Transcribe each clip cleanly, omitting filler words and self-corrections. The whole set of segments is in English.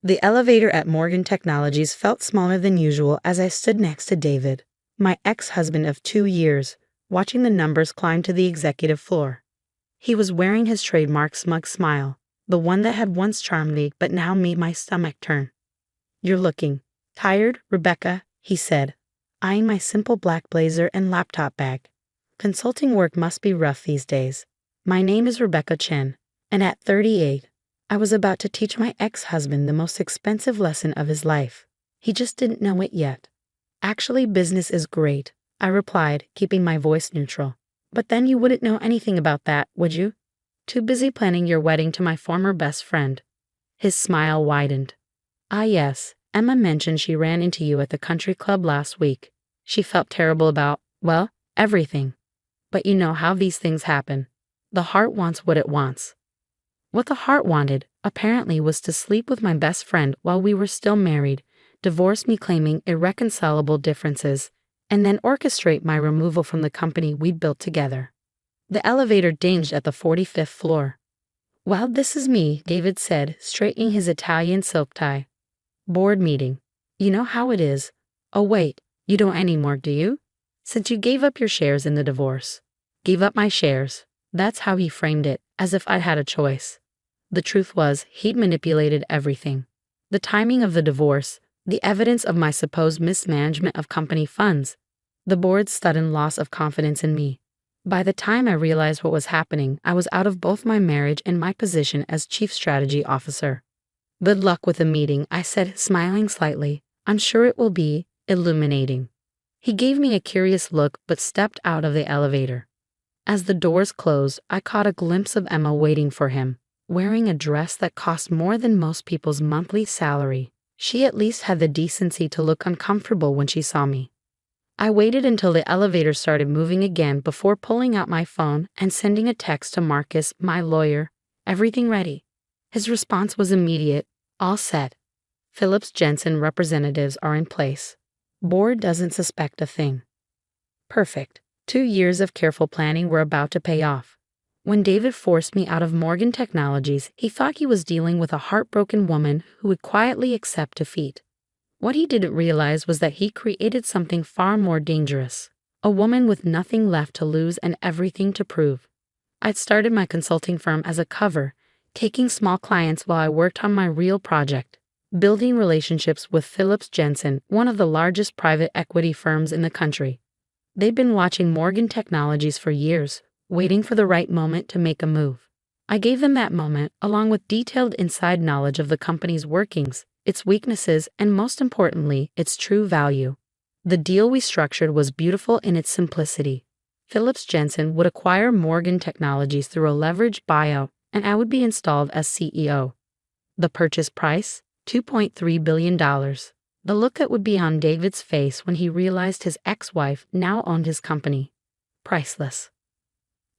The elevator at Morgan Technologies felt smaller than usual as I stood next to David, my ex-husband of 2 years, watching the numbers climb to the executive floor. He was wearing his trademark smug smile, the one that had once charmed me but now made my stomach turn. "You're looking tired, Rebecca," he said, eyeing my simple black blazer and laptop bag. "Consulting work must be rough these days. My name is Rebecca Chen, and at 38, I was about to teach my ex-husband the most expensive lesson of his life. He just didn't know it yet. Actually, business is great," I replied, keeping my voice neutral. "But then you wouldn't know anything about that, would you? Too busy planning your wedding to my former best friend." His smile widened. "Ah yes, Emma mentioned she ran into you at the country club last week. She felt terrible about, well, everything. But you know how these things happen. The heart wants what it wants." What the heart wanted, apparently, was to sleep with my best friend while we were still married, divorce me claiming irreconcilable differences, and then orchestrate my removal from the company we'd built together. The elevator dinged at the 45th floor. "Well, this is me," David said, straightening his Italian silk tie. "Board meeting. You know how it is. Oh wait, you don't anymore, do you? Since you gave up your shares in the divorce." "Gave up my shares." That's how he framed it, as if I'd had a choice. The truth was, he'd manipulated everything. The timing of the divorce, the evidence of my supposed mismanagement of company funds, the board's sudden loss of confidence in me. By the time I realized what was happening, I was out of both my marriage and my position as Chief Strategy Officer. "Good luck with the meeting," I said, smiling slightly. "I'm sure it will be illuminating." He gave me a curious look but stepped out of the elevator. As the doors closed, I caught a glimpse of Emma waiting for him, wearing a dress that cost more than most people's monthly salary. She at least had the decency to look uncomfortable when she saw me. I waited until the elevator started moving again before pulling out my phone and sending a text to Marcus, my lawyer. "Everything ready?" His response was immediate. "All set. Phillips Jensen representatives are in place. Board doesn't suspect a thing." Perfect. 2 years of careful planning were about to pay off. When David forced me out of Morgan Technologies, he thought he was dealing with a heartbroken woman who would quietly accept defeat. What he didn't realize was that he created something far more dangerous, a woman with nothing left to lose and everything to prove. I'd started my consulting firm as a cover, taking small clients while I worked on my real project, building relationships with Phillips Jensen, one of the largest private equity firms in the country. They'd been watching Morgan Technologies for years, waiting for the right moment to make a move. I gave them that moment, along with detailed inside knowledge of the company's workings, its weaknesses, and most importantly, its true value. The deal we structured was beautiful in its simplicity. Phillips Jensen would acquire Morgan Technologies through a leveraged buyout, and I would be installed as CEO. The purchase price? $2.3 billion. The look that would be on David's face when he realized his ex-wife now owned his company. Priceless.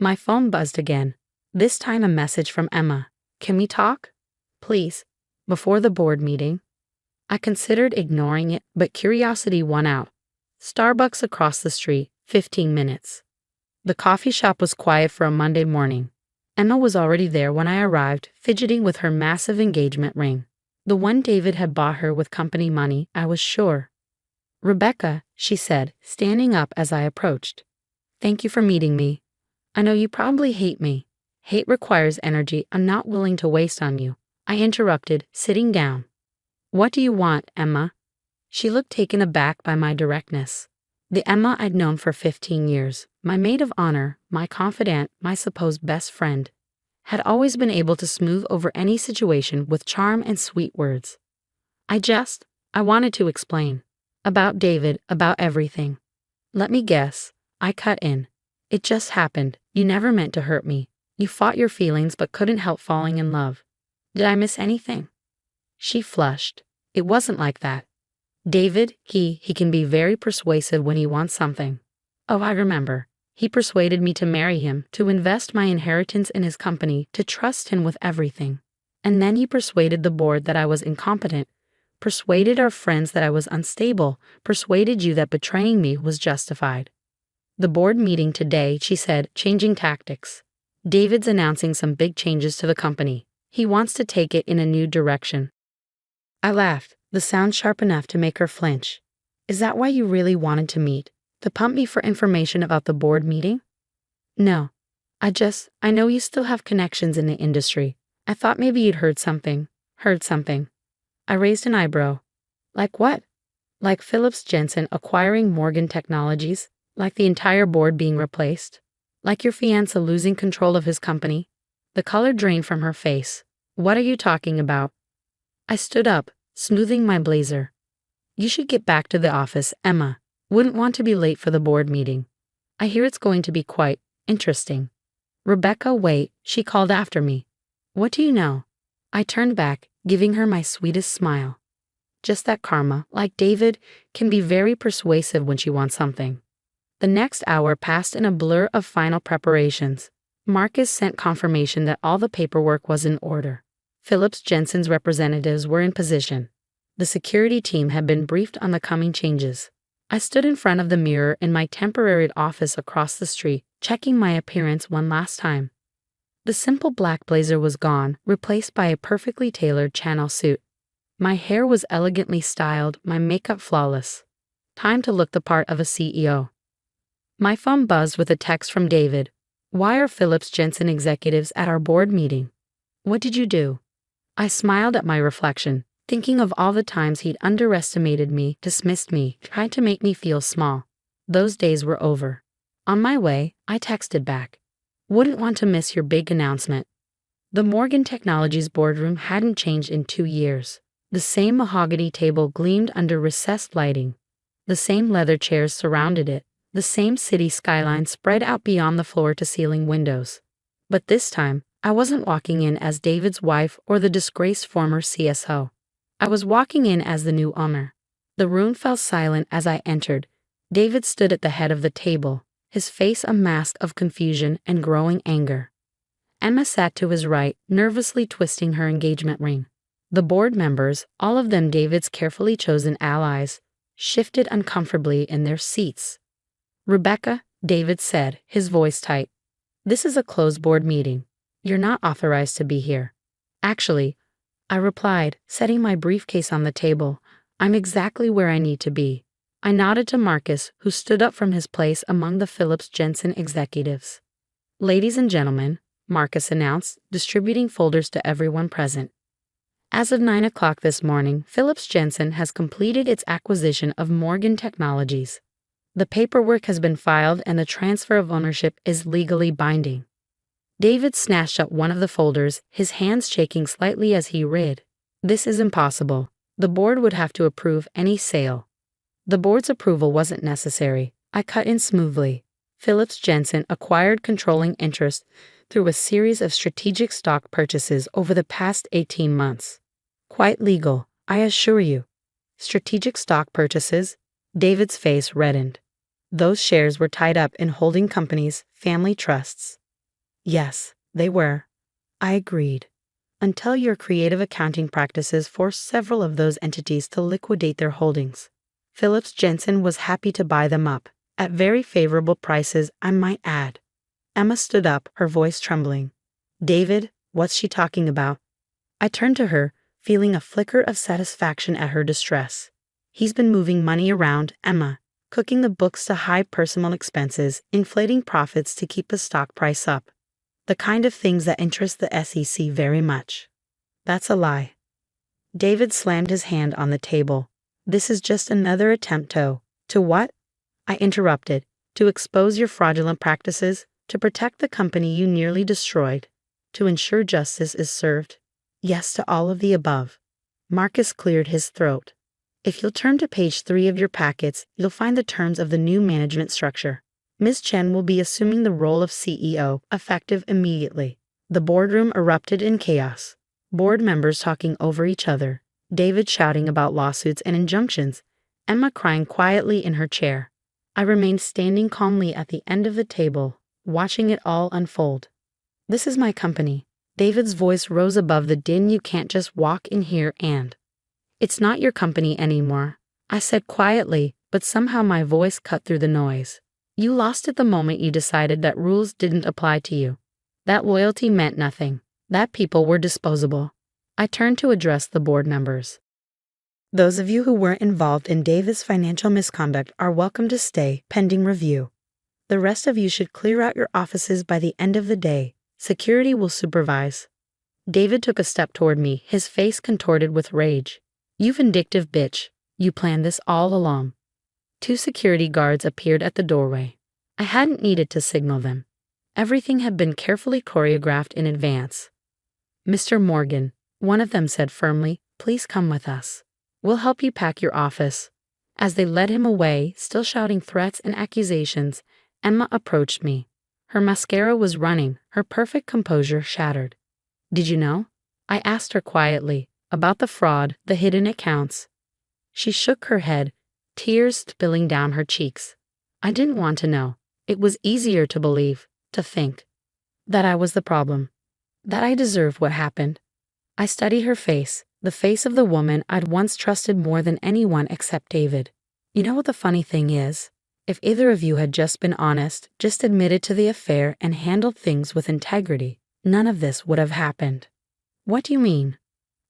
My phone buzzed again, this time a message from Emma. "Can we talk? Please, before the board meeting." I considered ignoring it, but curiosity won out. Starbucks across the street, 15 minutes. The coffee shop was quiet for a Monday morning. Emma was already there when I arrived, fidgeting with her massive engagement ring. The one David had bought her with company money, I was sure. "Rebecca," she said, standing up as I approached. "Thank you for meeting me. I know you probably hate me. Hate requires energy I'm not willing to waste on you," I interrupted, sitting down. "What do you want, Emma?" She looked taken aback by my directness. The Emma I'd known for 15 years, my maid of honor, my confidant, my supposed best friend, had always been able to smooth over any situation with charm and sweet words. I wanted to explain. About David, about everything. "Let me guess," I cut in. "It just happened. You never meant to hurt me. You fought your feelings but couldn't help falling in love. Did I miss anything?" She flushed. "It wasn't like that. David, he can be very persuasive when he wants something. Oh, I remember. He persuaded me to marry him, to invest my inheritance in his company, to trust him with everything. And then he persuaded the board that I was incompetent, persuaded our friends that I was unstable, persuaded you that betraying me was justified. The board meeting today," she said, changing tactics. "David's announcing some big changes to the company. He wants to take it in a new direction." I laughed, the sound sharp enough to make her flinch. Is that why you really wanted to meet? To pump me for information about the board meeting? No. I know you still have connections in the industry. I thought maybe you'd heard something. Heard something. I raised an eyebrow. Like what? Like Phillips Jensen acquiring Morgan Technologies? Like the entire board being replaced? Like your fiancé losing control of his company? The color drained from her face. What are you talking about? I stood up, smoothing my blazer. You should get back to the office, Emma. Wouldn't want to be late for the board meeting. I hear it's going to be quite interesting. Rebecca, wait, she called after me. What do you know? I turned back, giving her my sweetest smile. Just that Karma, like David, can be very persuasive when she wants something. The next hour passed in a blur of final preparations. Marcus sent confirmation that all the paperwork was in order. Phillips Jensen's representatives were in position. The security team had been briefed on the coming changes. I stood in front of the mirror in my temporary office across the street, checking my appearance one last time. The simple black blazer was gone, replaced by a perfectly tailored Chanel suit. My hair was elegantly styled, my makeup flawless. Time to look the part of a CEO. My phone buzzed with a text from David. Why are Phillips Jensen executives at our board meeting? What did you do? I smiled at my reflection, thinking of all the times he'd underestimated me, dismissed me, tried to make me feel small. Those days were over. On my way, I texted back. Wouldn't want to miss your big announcement. The Morgan Technologies boardroom hadn't changed in 2 years. The same mahogany table gleamed under recessed lighting. The same leather chairs surrounded it. The same city skyline spread out beyond the floor-to-ceiling windows. But this time, I wasn't walking in as David's wife or the disgraced former CSO. I was walking in as the new owner. The room fell silent as I entered. David stood at the head of the table, his face a mask of confusion and growing anger. Emma sat to his right, nervously twisting her engagement ring. The board members, all of them David's carefully chosen allies, shifted uncomfortably in their seats. Rebecca, David said, his voice tight. This is a closed board meeting. You're not authorized to be here. Actually, I replied, setting my briefcase on the table, I'm exactly where I need to be. I nodded to Marcus, who stood up from his place among the Phillips Jensen executives. Ladies and gentlemen, Marcus announced, distributing folders to everyone present. As of 9 o'clock this morning, Phillips Jensen has completed its acquisition of Morgan Technologies. The paperwork has been filed and the transfer of ownership is legally binding. David snatched up one of the folders, his hands shaking slightly as he read. This is impossible. The board would have to approve any sale. The board's approval wasn't necessary. I cut in smoothly. Phillips Jensen acquired controlling interest through a series of strategic stock purchases over the past 18 months. Quite legal, I assure you. Strategic stock purchases? David's face reddened. Those shares were tied up in holding companies, family trusts. Yes, they were. I agreed. Until your creative accounting practices forced several of those entities to liquidate their holdings. Phillips Jensen was happy to buy them up, at very favorable prices, I might add. Emma stood up, her voice trembling. David, what's she talking about? I turned to her, feeling a flicker of satisfaction at her distress. He's been moving money around, Emma, cooking the books to hide personal expenses, inflating profits to keep the stock price up. The kind of things that interest the SEC very much. That's a lie. David slammed his hand on the table. This is just another attempt to what? I interrupted. To expose your fraudulent practices, to protect the company you nearly destroyed, to ensure justice is served. Yes to all of the above. Marcus cleared his throat. If you'll turn to page 3 of your packets, you'll find the terms of the new management structure. Ms. Chen will be assuming the role of CEO, effective immediately. The boardroom erupted in chaos. Board members talking over each other, David shouting about lawsuits and injunctions, Emma crying quietly in her chair. I remained standing calmly at the end of the table, watching it all unfold. This is my company. David's voice rose above the din. You can't just walk in here and... It's not your company anymore, I said quietly, but somehow my voice cut through the noise. You lost it the moment you decided that rules didn't apply to you. That loyalty meant nothing. That people were disposable. I turned to address the board members. Those of you who weren't involved in David's financial misconduct are welcome to stay, pending review. The rest of you should clear out your offices by the end of the day. Security will supervise." David took a step toward me, his face contorted with rage. "You vindictive bitch. You planned this all along." 2 security guards appeared at the doorway. I hadn't needed to signal them. Everything had been carefully choreographed in advance. "Mr. Morgan," one of them said firmly, "please come with us. We'll help you pack your office." As they led him away, still shouting threats and accusations, Emma approached me. Her mascara was running, her perfect composure shattered. "Did you know?" I asked her quietly, "about the fraud, the hidden accounts?" She shook her head, tears spilling down her cheeks. I didn't want to know. It was easier to believe, to think, that I was the problem, that I deserved what happened. I studied her face, the face of the woman I'd once trusted more than anyone except David. You know what the funny thing is? If either of you had just been honest, just admitted to the affair and handled things with integrity, none of this would have happened. What do you mean?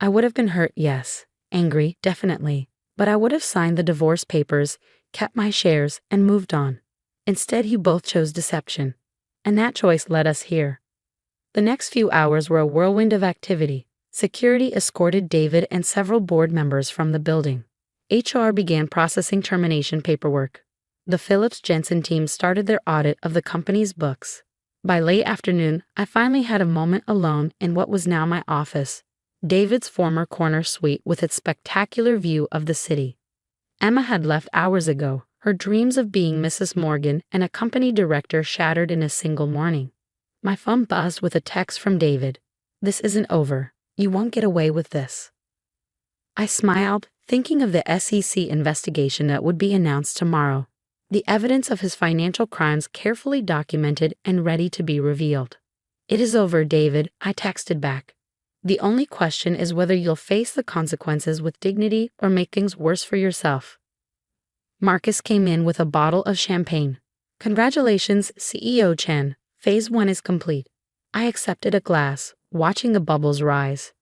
I would have been hurt, yes. Angry, definitely. But I would have signed the divorce papers, kept my shares, and moved on. Instead, you both chose deception. And that choice led us here. The next few hours were a whirlwind of activity. Security escorted David and several board members from the building. HR began processing termination paperwork. The Phillips Jensen team started their audit of the company's books. By late afternoon, I finally had a moment alone in what was now my office, David's former corner suite with its spectacular view of the city. Emma had left hours ago, her dreams of being Mrs. Morgan and a company director shattered in a single morning. My phone buzzed with a text from David. "This isn't over. You won't get away with this." I smiled, thinking of the SEC investigation that would be announced tomorrow. The evidence of his financial crimes carefully documented and ready to be revealed. "It is over, David," I texted back. "The only question is whether you'll face the consequences with dignity or make things worse for yourself." Marcus came in with a bottle of champagne. "Congratulations, CEO Chen. Phase 1 is complete." I accepted a glass, watching the bubbles rise.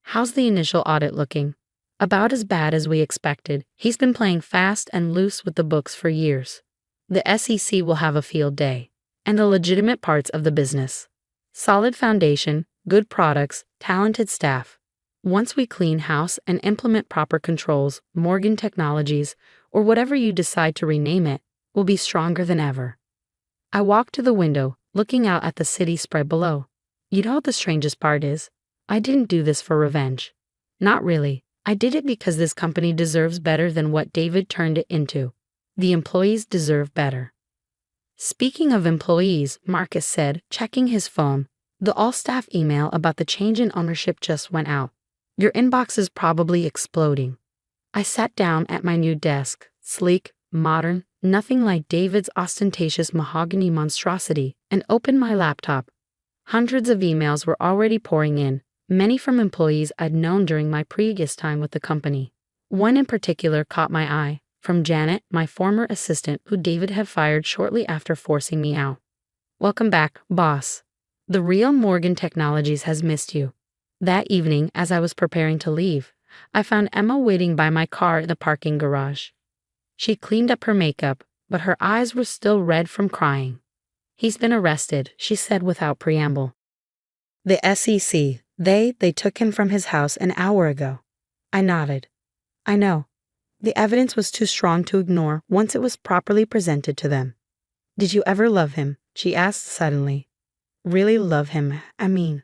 "How's the initial audit looking?" "About as bad as we expected. He's been playing fast and loose with the books for years. The SEC will have a field day. And the legitimate parts of the business. Solid foundation, good products, talented staff. Once we clean house and implement proper controls, Morgan Technologies, or whatever you decide to rename it, will be stronger than ever." I walked to the window, looking out at the city spread below. You know what the strangest part is? I didn't do this for revenge. Not really. I did it because this company deserves better than what David turned it into. The employees deserve better. Speaking of employees, Marcus said, checking his phone, the all-staff email about the change in ownership just went out. Your inbox is probably exploding. I sat down at my new desk, sleek, modern, nothing like David's ostentatious mahogany monstrosity, and opened my laptop. Hundreds of emails were already pouring in, many from employees I'd known during my previous time with the company. One in particular caught my eye, from Janet, my former assistant who David had fired shortly after forcing me out. "Welcome back, boss. The real Morgan Technologies has missed you." That evening, as I was preparing to leave, I found Emma waiting by my car in the parking garage. She cleaned up her makeup, but her eyes were still red from crying. "He's been arrested," she said without preamble. "The SEC, they took him from his house an hour ago." I nodded. "I know. The evidence was too strong to ignore once it was properly presented to them." "Did you ever love him?" she asked suddenly. "Really love him, I mean."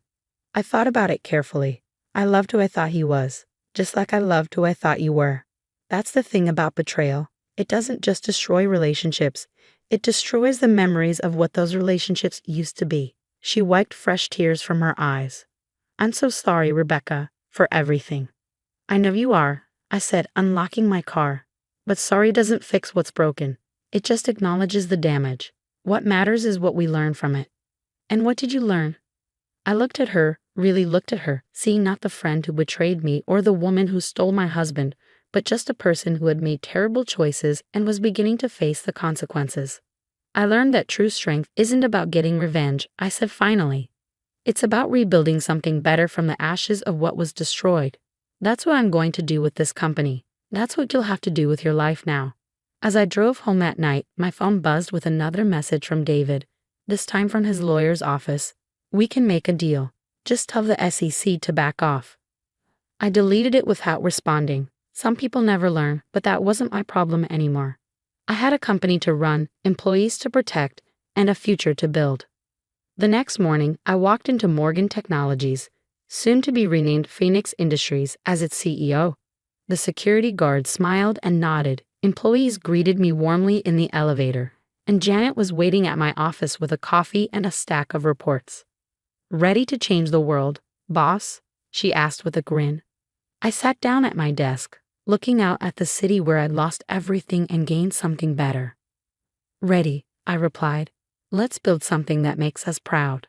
I thought about it carefully. I loved who I thought he was, just like I loved who I thought you were. That's the thing about betrayal. It doesn't just destroy relationships. It destroys the memories of what those relationships used to be. She wiped fresh tears from her eyes. "I'm so sorry, Rebecca, for everything." "I know you are," I said, unlocking my car. "But sorry doesn't fix what's broken. It just acknowledges the damage. What matters is what we learn from it." "And what did you learn?" I looked at her, really looked at her, seeing not the friend who betrayed me or the woman who stole my husband, but just a person who had made terrible choices and was beginning to face the consequences. "I learned that true strength isn't about getting revenge," I said finally. "It's about rebuilding something better from the ashes of what was destroyed. That's what I'm going to do with this company. That's what you'll have to do with your life now. As I drove home that night, my phone buzzed with another message from David, this time from his lawyer's office. We can make a deal. Just tell the SEC to back off. I deleted it without responding. Some people never learn, but that wasn't my problem anymore. I had a company to run, employees to protect, and a future to build. The next morning, I walked into Morgan Technologies, soon to be renamed Phoenix Industries, as its CEO. The security guard smiled and nodded, employees greeted me warmly in the elevator, and Janet was waiting at my office with a coffee and a stack of reports. "Ready to change the world, boss?" she asked with a grin. I sat down at my desk, looking out at the city where I'd lost everything and gained something better. "Ready," I replied. "Let's build something that makes us proud."